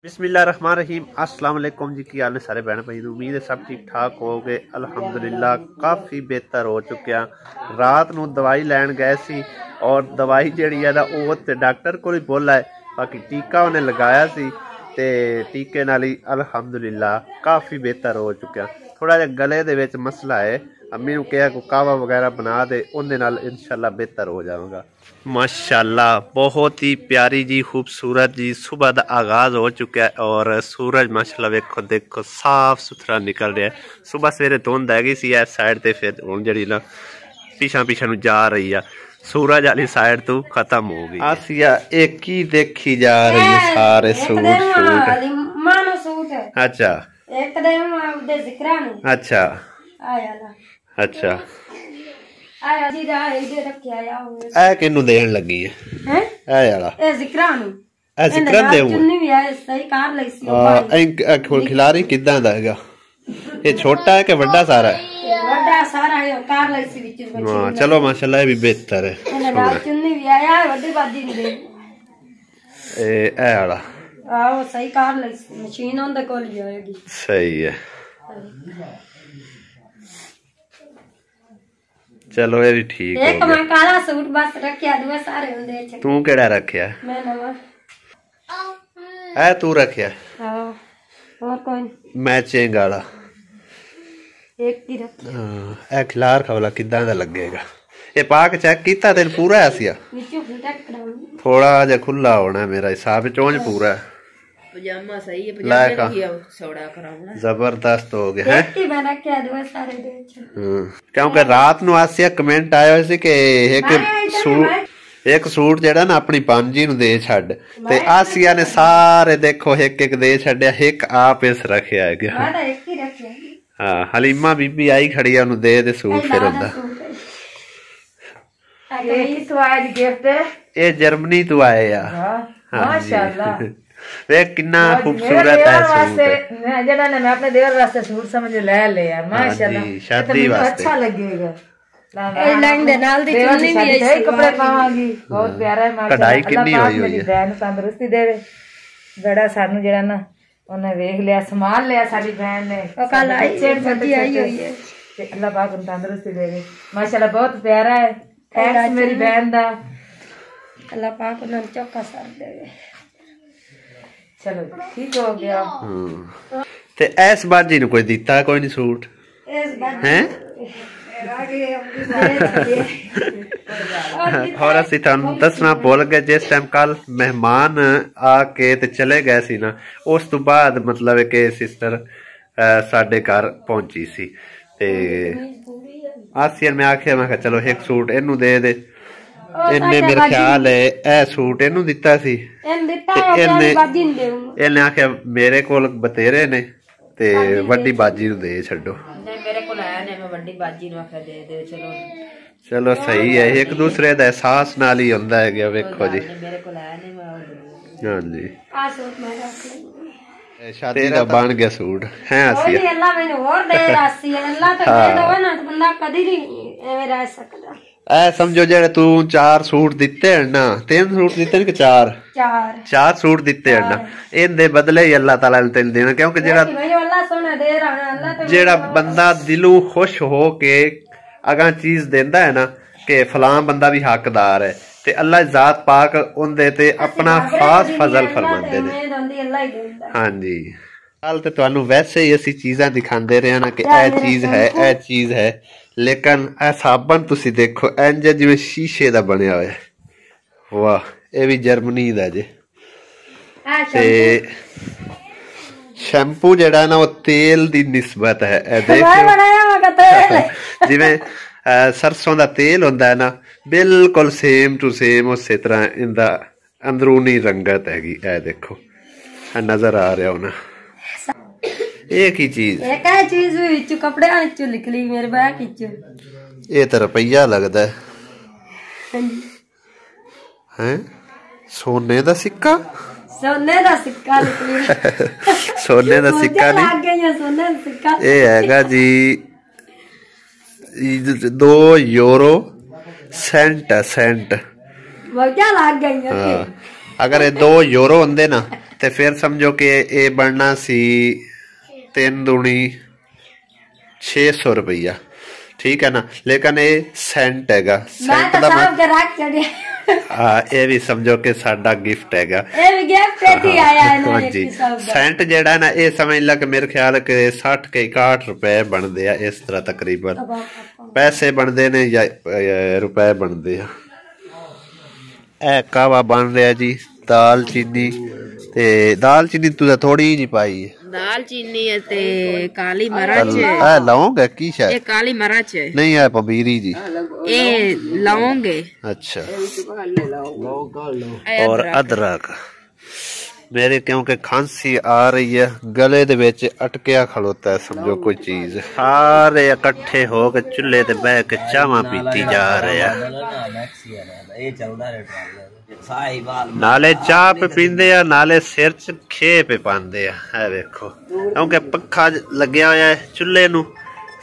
बिस्मिल्लाहिर्रहमानिर्रहीम अस्सलाम वालेकुम जी। की हाल ने सारे भैन भाई, उम्मीद है सब ठीक ठाक हो गए। अल्हम्दुलिल्लाह काफ़ी बेहतर हो चुकिया। रात नू दवाई लैन गए सी और दवाई जी है वो तो डॉक्टर को ही बोला है, बाकी टीका उन्हें लगाया सी ते टीके नाल ही अल्हम्दुलिल्लाह काफ़ी बेहतर हो चुकिया। थोड़ा जिहा गले दे विच मसला है, अम्मी नू कहा को कावा वगैरह बना दे, उन्हें नाल इंशाल्लाह बेहतर हो जाएगा। माशाल्लाह बहुत ही प्यारी जी खूबसूरत जी सुबह का आगाज हो चुका है और सूरज माशाल्लाह वेखो देखो साफ सुथरा निकल रहा है। सुबह सवेरे धुंध हैगी सी इस साइड ते, फिर हुण जिहड़ी ना पिछा पिछा नू जा रही है, सूरज वाली साइड तो खत्म हो गई। आसिया एक ही देखी जा रही है सारे सूट अच्छा अच्छा अच्छा ए किन्नू देन लगी है ए वाला ए जिक्रा नु ए जिक्रा दे चुन्नी भी है सही कार लई सी हां खिलारी किदां दा हैगा? ये छोटा है कि बड़ा सारा है? बड़ा सारा है, कार लई सी विच बची। हां चलो माशाल्लाह ये भी बेहतर है। चुन्नी भी आया है, बड़ी बाजी नहीं दे ए वाला आओ सही कार लई सी, मशीन उनदे कोल ही होएगी। सही है चलो ये भी ठीक है। एक मैं काला सूट बस रखया, दुए सारे हुंदे छे। तू केड़ा रखया? मैं नवा ए तू रखया? हां और कोई मैचिंग वाला एक ही रख। हां ए खिलार खवला किदां दा लगेगा? ये पाक चेक कीता तेन पूरा है सिया? विचों फिटक कराऊं थोड़ा जे खुला होना, मेरा हिसाब चोंज पूरा है। पजामा सही है, पजामे की सोड़ा कराऊंगा जबरदस्त हो गया है। एक मैं रखया दुए सारे दे छे। क्योंकि रात नु आसिया कमेंट आया सी कि एक सूट जेड़ा ना अपनी पांजी नु दे छड़, ते आसिया ने सारे देखो एक एक दे छड़या, एक आप इस रखया है गया। मैं तो एक ही रखया। हां हलीमा बीबी आई खड़ी है, उन्हें दे सूट फिर हुंदा। ये तो आज गिफ्ट है, ये जर्मनी तो आए यार। हां माशाल्लाह वे कितना खूबसूरत है सूट। मैं जड़ा ने मैं अपने देवर वास्ते सूट समझ ले यार माशाल्लाह, शादी वास्ते अच्छा लगेगा। ए लंग दे नाल दी चुन्नी भी ऐसी कपड़े पावांगी, बहुत प्यारा है माशाल्लाह। कढ़ाई कितनी हुई है? बहन तंदुरुस्ती देवे, बड़ा सानू जड़ा ना उन्हें देख लिया संभाल लिया साडी बहन ने, कल आई चेड़ बड़ी आई हुई है ते अल्लाह पाक उन तंदुरुस्ती देवे माशाल्लाह। बहुत प्यारा है, थैंक्स मेरी बहन दा, अल्लाह पाक उन्हें चौका सर देवे। चलो ठीक हो गया। ते इस बाजी नु कोई दिता कोई नहीं सूट हैं? और असी थानू दसना भुल गए, जिस टाइम कल मेहमान आके ते चले गए सी ना, उस तो बाद मतलब कि सिस्टर साडे घर पहुंची सी ते आसिया मैं आखिया, मैं चलो एक सूट इनू दे दे। इन्ने मेरे ख्याल है ए सूट इनू दिता सी, इन्ने आखिया मेरे कोल बतेरे ने ते वड्डी बाजी नू दे छड्डो। मेरे कोल आया ने, मैं वड्डी बाजी नू आखिया दे दे। चलो चलो सही है, एक दूसरे दा एहसास नाल ही हुंदा है गया। वेखो जी मेरे कोल आया ने, मैं हां जी आ सूट मैं रख शादी दा बन गया सूट है। आसिया अल्लाह मैनू और दे रासी, अल्लाह तो दे दो ना, बंदा कदी नहीं एवे रह सकदा। ए समझो जेड़े तू 4 सूट दिते हैं ना, 3 सूट दिते हैं कि 4 4 सूट दिते हैं ना, इनदे बदले ही अल्लाह ताला ने तेन देना। क्योंकि जेड़ा बंदा दिलों खुश हो के अगा चीज देंदा है ना कि फलां बंदा भी हकदार है, ते अल्लाह जात पाक उनदे ते अपना खास फजल फरमांदे ने। हां जी कल ते तुहानू वैसे ही असी चीज़ां दिखांदे रहे ना कि ए चीज है ए चीज है, लेकिन ए साबन तुसी देखो इंज जिवें शीशे दा बनिया होया। वाह ये भी जर्मनी दा जे। ते शैम्पू जेड़ा ना वो तेल दी निस्बत है, ए देखो जिवें सरसों दा तेल हुंदा है ना, बिल्कुल सेम टू सेम उस तरह इंदा अंदरूनी रंगत हैगी। ए देखो नजर आ रहा होना, एक ही चीज एक है चीज विच कपड़े विच निकली मेरे बैग विच। ये तो रुपया लगदा है हैं? सोने दा सिक्का, सोने दा सिक्का निकली सोने दा सिक्का नहीं लग गया, सोने दा सिक्का ये हैगा जी 2 यूरो सेंट है, सेंट वो क्या लग गई है। अगर ये 2 यूरो होंगे ना तो फिर समझो कि ये बनना सी 3 दूनी 600 रुपया, ठीक है ना। लेकिन ये सेंट हैगा, सेंट दा हाँ ये भी समझो कि साडा गिफ्ट हैगा। जी सेंट जेड़ा ना ये समझ ला कि मेरे ख्याल के 60 के 61 रुपए बनते हैं इस तरह तकरीबन पैसे बनते ने या रुपए बनते हैं। ए कावा बन रहा जी दाल चीनी ते दाल चीनी तू थोड़ी ही नहीं पाई है। दाल चीनी ते काली मिर्च है लौंग है की शायद ये काली मिर्च नहीं है पबीरी जी ये लौंग है। अच्छा और अदरक मेरे क्योंकि खांसी आ रही है गले दे विच अटकिया खड़ोता है समझो कोई चीज। सारे इकट्ठे हो के चूल्हे ते बह के चावां पीती जा रहे हैं नाले चाह पे पींदे आ नाले सिर च खे पे पांदे आ। वेखो क्योंकि पक्खा लग्या होया है चूल्हे नू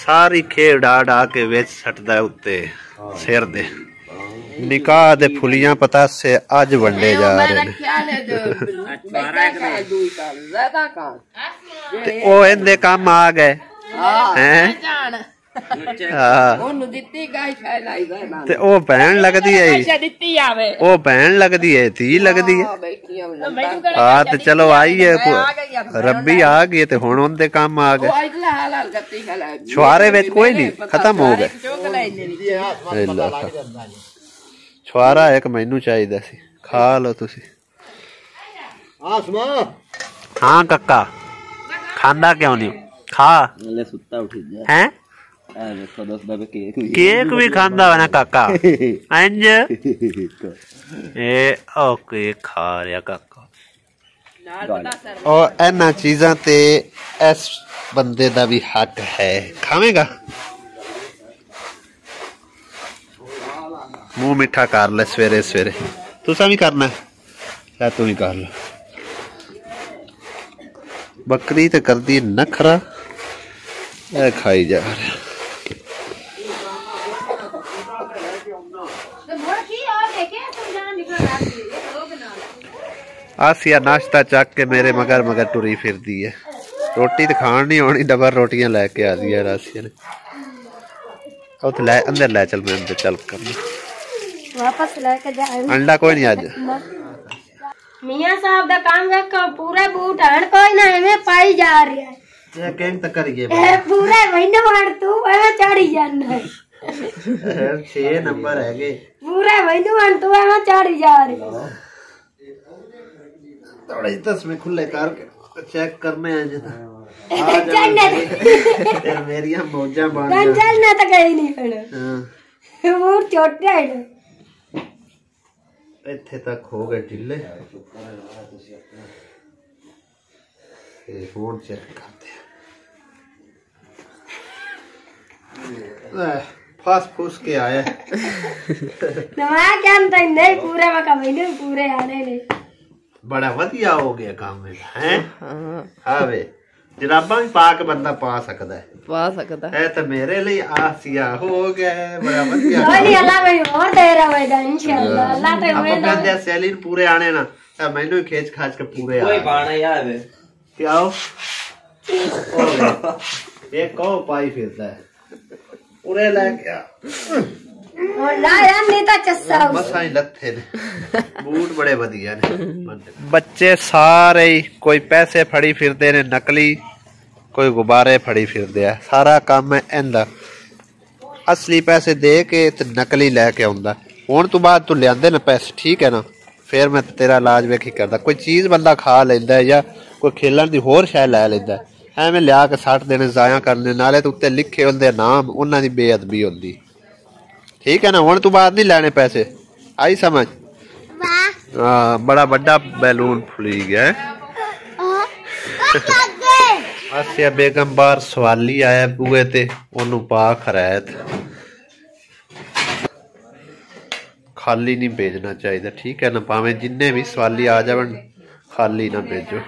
सारी खे डा डा के विच सटदा उत्ते सिर दे। निकाह दे फुलियां पतासे अज वंडे जा रहे ते ओ इंदे काम आ गए हैं ते ओ भैन लगदी है ओ भैन लगदी है धी लगदी है हाँ ते चलो आई है रब्बी आ गई ते हुण उनदे काम आ गए छुआरे विच कोई नहीं खत्म हो गए। छुआरा एक मैनू चाहिदा सी खा लो तुसी। हाँ कक्का खांदा क्यों नहीं खा हैं केक भी खांदा होना काका इंज ए ओके खा रहा काका। और इन्हां चीज़ां ते इस बंदे दा भी हक है खावेगा मुंह मिठा कर ले सवेरे सवेरे तुसा भी करना है तू भी कर लो। बकरी तो कर दी नखरा खाई जा रहा आसिया नाश्ता चक के मेरे मगर मगर टुरी फिरदी है। रोटी तो खान नहीं आनी डबल रोटियां लैके आ दी है आसिया ने लै अंदर लै चल मैं अंदर चल करना वापस लेके जा अंडा कोई नहीं आज मियां साहब दा काम देखो पूरा बूट हण कोई ना एवें पाई जा रहा है ये केम तक करिए ए पूरा महीना हण तू एवें चढ़ी जाना है 6 नंबर है गे पूरा महीना हण तू एवें चढ़ी जा रही थोड़ा तस्में खुले कर चेक करने आज मेरी मौजा बन चलना तो कहीं नहीं हण वो छोटे है इत्थे तक हो गए ढिले फोन चेक करते हैं फास फूस के आया क्या नहीं पूरे में कभी पूरे आने नहीं बड़ा वधिया हो गया काम में हैं हाँ वे जराबा भी पा के बंदा पा सकता है तो मेरे लिए आसिया हो गया बड़ा वधिया कोई अल्लाह भाई और दे रहा होगा इंशाल्लाह अल्लाह ते हुए ना अपन सैलीन पूरे आने ना मैंने भी खींच खाच के पूरे कोई बाणा यार क्या हो ये को पाई फिरता है पूरे लेके और ना यार नहीं तो चस्सा बस आई लत्थे ने बूट बड़े वधिया ने बच्चे सारे कोई पैसे फड़ी फिरदे ने नकली कोई गुब्बारे फड़ी फिरदे आ सारा काम है इंदा असली पैसे दे के ते नकली लैके आउंदा हुण तो बाद तू लियांदे ना पैसे ठीक है ना फिर मैं तेरा इलाज वेखी करदा कोई चीज़ बंदा खा लेंदा है या कोई खेलन दी होर शै लै लेंदा है एवें लिया के 60 देने जाया करने नाले तो उत्ते लिखे होंदे नाम उन्हां दी बेअदबी होंदी ठीक है ना हुण तू बाद नहीं लेने पैसे आई समझ हाँ बड़ा बड़ा बैलून फुली गया आसिया बेगम बार सवाली आया बुए ते ओनू पा खरैत खाली नहीं भेजना चाहिए ठीक है ना भावें जिन्ने भी सवाली आ जावन खाली ना भेजो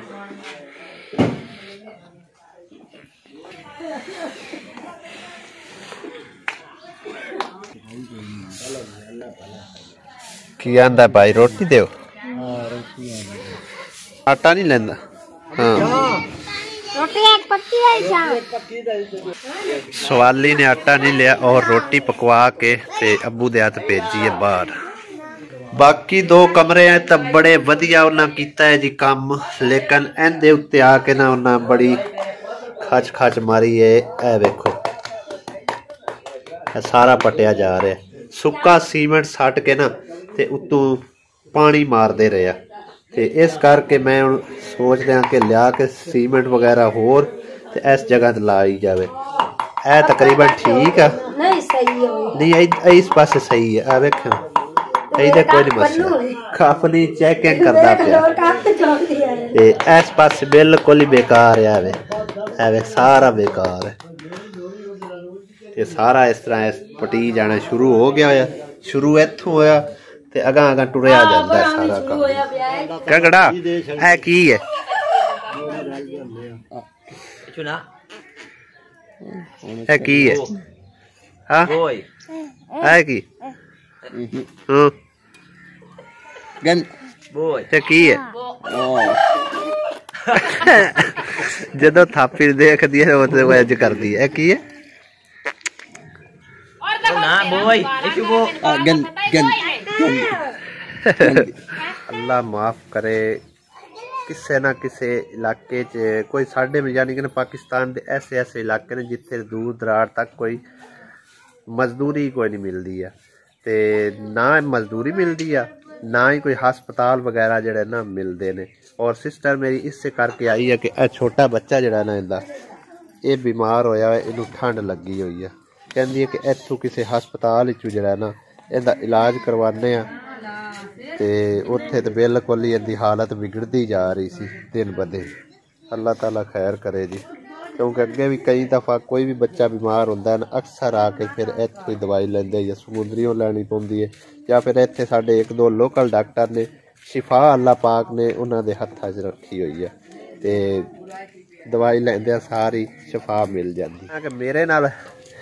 की आंदा भाई रोटी दो आटा नहीं लेंदा। हाँ रोटी एक पक्की है सवाली ने आटा नहीं लिया और रोटी पकवा के ते अब्बू दे हाथ भेजी है बाहर। बाकी 2 कमरे हैं तो बड़े वधिया उन्हें कीता है जी काम, लेकिन इहदे उत्ते आके ना उन्हें बड़ी खच खच मारी है। ए वेखो सारा पटिया जा रहा है, सुक्का सीमेंट सट के ना ते उत्तों पानी मारते रहे। ते इस करके मैं सोच रहा कि लिया के सीमेंट वगैरह होर ते इस जगह ते लाई जावे। ए तकरीबन ठीक है, नहीं सही है, नहीं इस पासे सही है। आ वेख ਇਹਦੇ ਕੋਈ ਨਹੀਂ ਮਸਲਾ, ਕਾਫਨੀ ਚੈਕਿੰਗ ਕਰਦਾ ਪਿਆ ਤੇ ਇਸ ਪਾਸੇ ਬਿਲਕੁਲ ਹੀ ਬੇਕਾਰ ਆ ਵੇ। ਐਵੇਂ ਸਾਰਾ ਬੇਕਾਰ ਹੈ ਤੇ ਸਾਰਾ ਇਸ ਤਰ੍ਹਾਂ ਪਟੀ ਜਾਣਾ ਸ਼ੁਰੂ ਹੋ ਗਿਆ ਆ। ਸ਼ੁਰੂ ਇੱਥੋਂ ਹੋਇਆ ਤੇ ਅਗਾਂ ਅਗਾਂ ਟੁਰਿਆ ਜਾਂਦਾ ਸਾਰਾ ਕੰਮ। ਕਗੜਾ ਇਹ ਕੀ ਹੈ? ਇਹ ਕੀ ਹੈ? ਹਾਂ ਇਹ ਕੀ? ਹਾਂ की है? जदों थापी देखती है वो अज कर दी है की है? अल्लाह माफ करे, किसे ना किसे इलाके च कोई साडे में यानी कि पाकिस्तान के ऐसे ऐसे इलाके ने जिथे दूर दरार तक कोई मजदूरी कोई नहीं मिलती है, ते ना मजदूरी मिलती है ना ही कोई हस्पताल वगैरह जड़े ना मिलते ने। और सिस्टर मेरी इससे करके आई है कि छोटा बच्चा जड़ा ना इनका ये बीमार होया है, इनू ठंड लगी हुई है, कहती है कि इत्थों किसी हस्पताल जड़ा ना इनका इलाज करवाने ते उत्थे तो बिल्कुल ही इनकी हालत बिगड़ती जा रही सी दिन ब दिन। अल्लाह ताला खैर करे जी, क्योंकि अगे भी कई दफ़ा कोई भी बच्चा बीमार होता है ना अक्सर आके फिर इत्थों ही दवाई लेंदे या समुंदरियों लैनी पौंदी है, या फिर इत्थे साडे 1-2 लोकल डॉक्टर ने शिफा अल्लाह पाक ने उन्होंने हत्थां च रखी हुई है ते दवाई लैंदे सारी शिफा मिल जाती है। मेरे नाल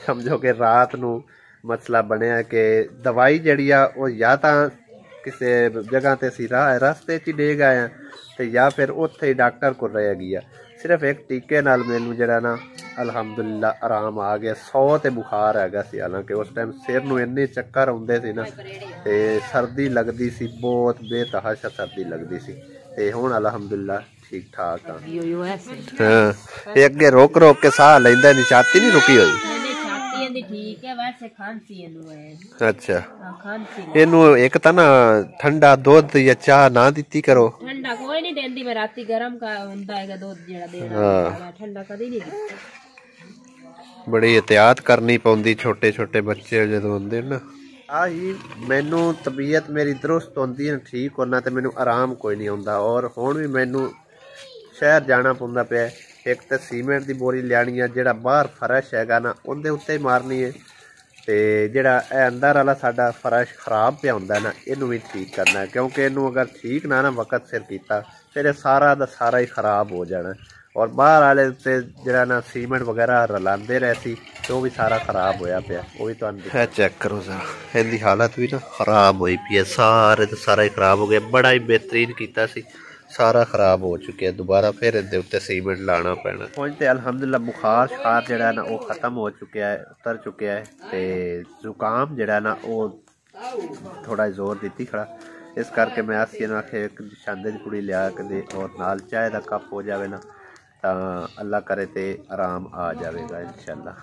समझो कि रात नूं मसला बनया कि दवाई जिहड़ी आ वो या तां किसी जगह ते असीं रस्ते च डे गए हैं ते या फिर उत्थे ही डॉक्टर को रह गई। सिर्फ एक टीके नाल मैनू जड़ा ना अलहमदुलिल्लाह आराम आ गया। 100 ते बुखार हैगा सी, हालांकि उस टाइम सिर नूं इन्ने चक्कर आउंदे सी ना ते सर्दी लगदी सी, बहुत बेतहाशा सर्दी लगदी सी ते हुण अलहमदुलिल्लाह ठीक ठाक आ। हाँ ये अगे रोक रोक के साह लैंदा नहीं, छाती नहीं रुकी हुई। ठीक है वैसे खांसी है। अच्छा इनू एक ता ना ठंडा दूध या चाह ना दिती करो। ठंडा कोई नहीं देंदी, मैं राती गरम का हुंदा है दूध जेड़ा देना, ठंडा कदी नहीं दिता। बड़ी एहतियात करनी पौंदी छोटे छोटे बच्चे जदों हुंदे ना। आही मैनू तबीयत मेरी दुरुस्त होंदी है ठीक होना ते मैनू आराम कोई नहीं आउंदा। और हुण भी मैनू शहर जाना पौंदा पिया। एक तो सीमेंट की बोरी लियानी है, जिहड़ा बाहर फर्श हैगा ना उहदे उत्ते ही मारनी है, ते जिहड़ा अंदर वाला साडा फर्श खराब पिया हुंदा ना इनू भी ठीक करना है, क्योंकि इनू अगर ठीक ना वक्त सिर कीता फिर सारा दा सारा ही खराब हो जाना। और बाहर वाले उत्ते जिहड़ा ना सीमेंट वगैरह रलांदे रहे सी तो भी सारा खराब होया पिया। वो भी तुहानूं चेक करो जरा, इहदी हालत भी ना खराब हुई पई है, सारे तो सारा ही खराब हो गया। बड़ा ही बेहतरीन कीता सी, सारा खराब हो चुके हैं। दोबारा फिर इहदे उत्ते सीमेंट लाना पैना। पहुंचते अल्हम्दुलिल्लाह बुखार शुखार जिहड़ा ना वो खत्म हो चुका है, उतर चुका है ते जुकाम जिहड़ा ना वो थोड़ा जोर दित्ती खड़ा। इस करके मैं आसिया ने आखे एक छांदे दी कुड़ी लिया के दे और नाल चाय दा कप हो जाए ना तां अल्लाह करे ते आराम आ जाएगा इंशाअल्लाह।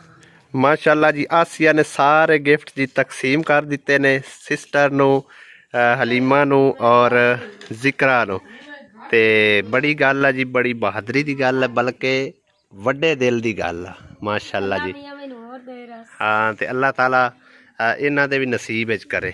माशाअल्लाह जी आसिया ने सारे गिफ्ट जी तकसीम कर दिते ने सिस्टर नूं, हलीमा नूं और जिक्रा नूं। ते बड़ी गल है जी, बड़ी बहादरी की गल है, बल्कि वड्डे दिल की गल है माशाअल्लाह जी। हाँ ते अल्लाह ताला इन्हां दे भी नसीब विच करे।